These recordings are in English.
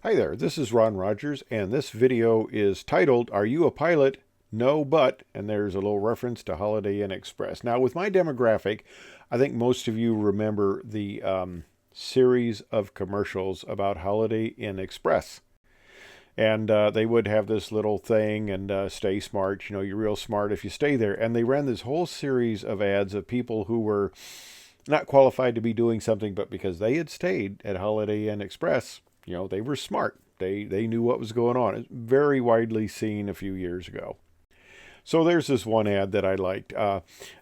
Hi there, this is Ron Rogers, and this video is titled, Are You a Pilot? No, but, and there's a little reference to Holiday Inn Express. Now, with my demographic, I think most of you remember the series of commercials about Holiday Inn Express. And they would have this little thing and stay smart, you're real smart if you stay there. And they ran this whole series of ads of people who were not qualified to be doing something, but because they had stayed at Holiday Inn Express, they were smart. They knew what was going on. It's very widely seen a few years ago. So there's this one ad that I liked.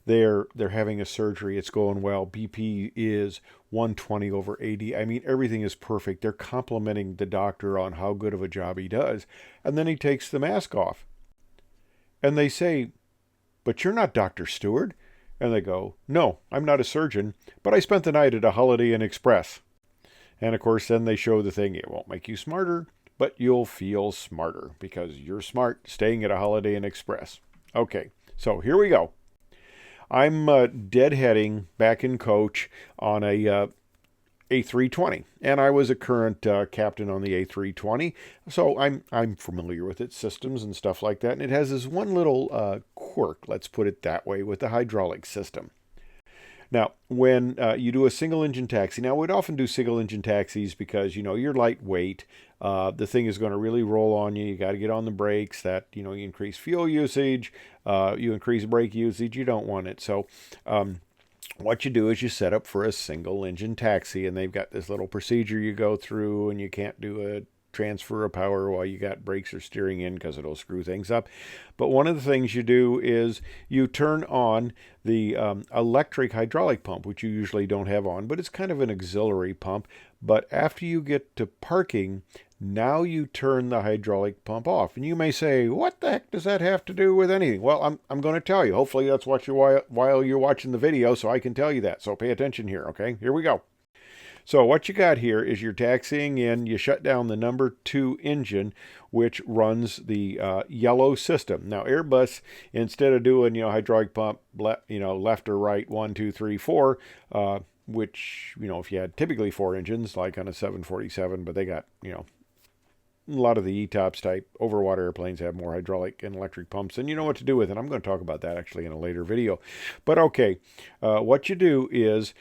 They're having a surgery. It's going well. BP is 120/80. I mean, everything is perfect. They're complimenting the doctor on how good of a job he does. And then he takes the mask off. And they say, "But you're not Dr. Stewart." And they go, "No, I'm not a surgeon, but I spent the night at a Holiday Inn Express." And of course, then they show the thing. It won't make you smarter, but you'll feel smarter because you're smart staying at a Holiday Inn Express. Okay, so here we go. I'm deadheading back in coach on a A320, and I was a current captain on the A320, so I'm familiar with its systems and stuff like that. And it has this one little quirk, let's put it that way, with the hydraulic system. Now, when you do a single-engine taxi, now we'd often do single-engine taxis because, you're lightweight. The thing is going to really roll on you. You got to get on the brakes. That, you increase fuel usage. You increase brake usage. You don't want it. So what you do is you set up for a single-engine taxi, and they've got this little procedure you go through, and you can't do a transfer of power while you got brakes or steering in because it'll screw things up. But one of the things you do is you turn on the electric hydraulic pump, which you usually don't have on, but it's kind of an auxiliary pump. But after you get to parking, now you turn the hydraulic pump off. And you may say, what the heck does that have to do with anything? Well, I'm going to tell you. Hopefully that's what while you're watching the video, so I can tell you that. So pay attention here, okay? Here we go. So what you got here is you're taxiing in, you shut down the number 2 engine, which runs the yellow system. Now Airbus, instead of doing, hydraulic pump, left or right, 1, 2, 3, 4, which, if you had typically 4 engines, like on a 747, but they got, a lot of the E-tops type overwater airplanes have more hydraulic and electric pumps, and you know what to do with it. I'm going to talk about that actually in a later video. But okay, what you do is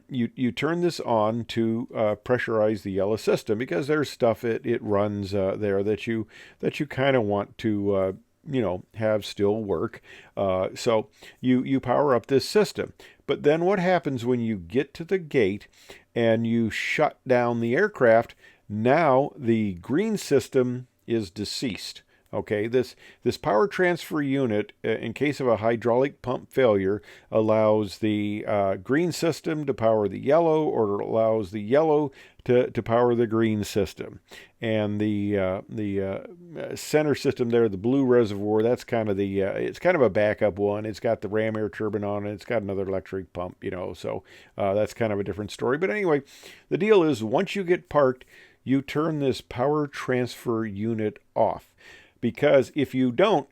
you turn this on to pressurize the yellow system because there's stuff it runs there that you kind of want to have still work. So you power up this system. But then what happens when you get to the gate and you shut down the aircraft? Now the green system is deceased. Okay, this power transfer unit, in case of a hydraulic pump failure, allows the green system to power the yellow, or it allows the yellow to power the green system. And the center system there, the blue reservoir, that's kind of the it's kind of a backup one. It's got the ram air turbine on it. It's got another electric pump, so that's kind of a different story. But anyway, the deal is once you get parked, you turn this power transfer unit off, because if you don't,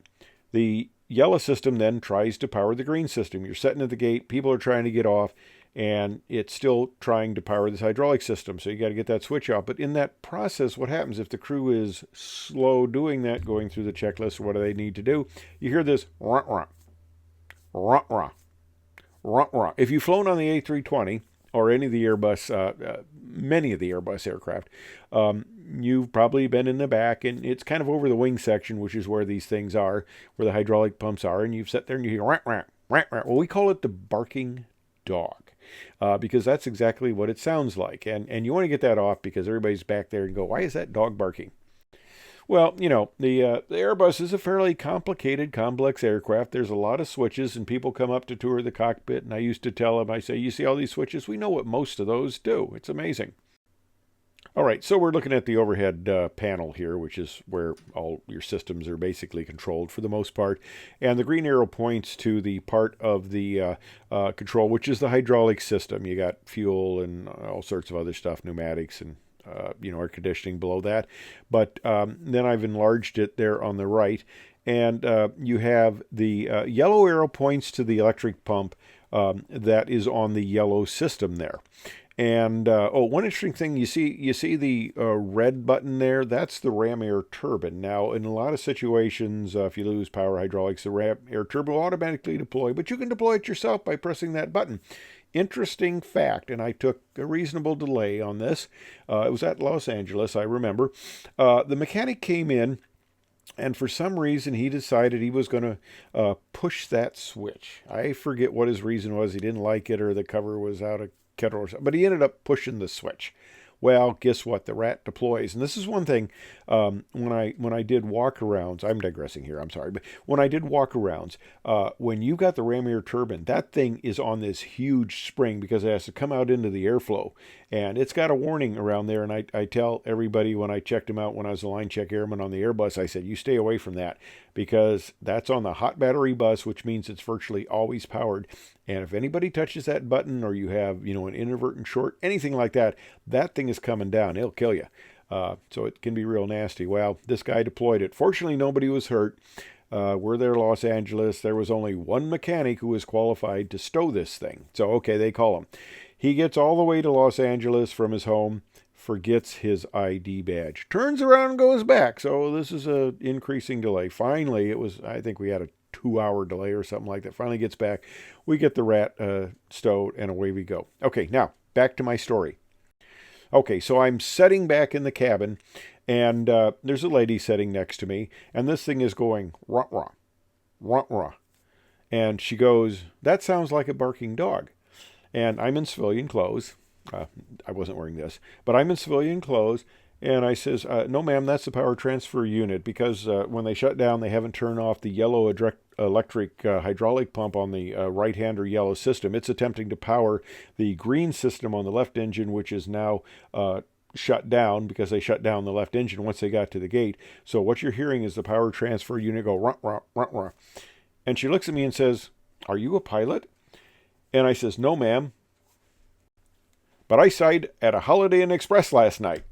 the yellow system then tries to power the green system. You're sitting at the gate, people are trying to get off, and it's still trying to power this hydraulic system. So you got to get that switch off. But in that process, what happens if the crew is slow doing that, going through the checklist, what do they need to do? You hear this runt, runt, runt, runt, runt, runt. If you've flown on the A320, or any of the Airbus, many of the Airbus aircraft, you've probably been in the back, and it's kind of over the wing section, which is where these things are, where the hydraulic pumps are, and you've sat there and you hear rant, rant, rant, rant. Well, we call it the barking dog, because that's exactly what it sounds like. And you want to get that off because everybody's back there and go, why is that dog barking? Well, the Airbus is a fairly complicated, complex aircraft. There's a lot of switches, and people come up to tour the cockpit, and I used to tell them, I say, you see all these switches? We know what most of those do. It's amazing. All right, so we're looking at the overhead panel here, which is where all your systems are basically controlled for the most part. And the green arrow points to the part of the control, which is the hydraulic system. You got fuel and all sorts of other stuff, pneumatics and air conditioning below that. But then I've enlarged it there on the right. And you have the yellow arrow points to the electric pump that is on the yellow system there. And one interesting thing, you see the red button there. That's the ram air turbine. Now, in a lot of situations, if you lose power hydraulics, the ram air turbine will automatically deploy, but you can deploy it yourself by pressing that button. Interesting fact, and I took a reasonable delay on this. It was at Los Angeles, I remember. The mechanic came in, and for some reason, he decided he was going to push that switch. I forget what his reason was. He didn't like it, or the cover was out of kettle or something. But he ended up pushing the switch. Well, guess what? The rat deploys. And this is one thing, when I did walkarounds, I'm digressing here, I'm sorry, but when I did walkarounds, when you got the ram air turbine, that thing is on this huge spring because it has to come out into the airflow. And it's got a warning around there. And I tell everybody when I checked them out when I was a line check airman on the Airbus, I said, you stay away from that because that's on the hot battery bus, which means it's virtually always powered. And if anybody touches that button or you have, an inadvertent short, anything like that, that thing is coming down. It'll kill you. So it can be real nasty. Well, this guy deployed it. Fortunately, nobody was hurt. We're there in Los Angeles. There was only one mechanic who was qualified to stow this thing. So, okay, they call him. He gets all the way to Los Angeles from his home, forgets his ID badge, turns around and goes back. So this is a increasing delay. Finally, I think we had a 2-hour delay or something like that. Finally gets back. We get the rat stowed, and away we go. Okay, now back to my story. Okay, so I'm sitting back in the cabin, and there's a lady sitting next to me, and this thing is going runt-rah, runt-rah. And she goes, that sounds like a barking dog. And I'm in civilian clothes. I wasn't wearing this, but I'm in civilian clothes. And I says, no, ma'am, that's the power transfer unit because when they shut down, they haven't turned off the yellow electric hydraulic pump on the right-hand or yellow system. It's attempting to power the green system on the left engine, which is now shut down because they shut down the left engine once they got to the gate. So what you're hearing is the power transfer unit go runt, runt, runt, runt. And she looks at me and says, are you a pilot? And I says, no, ma'am, but I sighed at a Holiday Inn Express last night.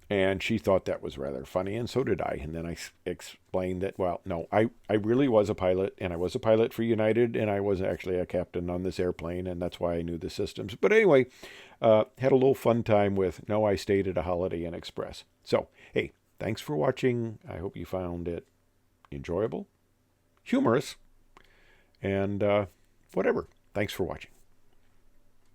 And she thought that was rather funny, and so did I. And then I explained that, well, no, I really was a pilot, and I was a pilot for United, and I was actually a captain on this airplane, and that's why I knew the systems. But anyway, had a little fun time with, no, I stayed at a Holiday Inn Express. So, hey, thanks for watching. I hope you found it enjoyable, humorous, and whatever. Thanks for watching.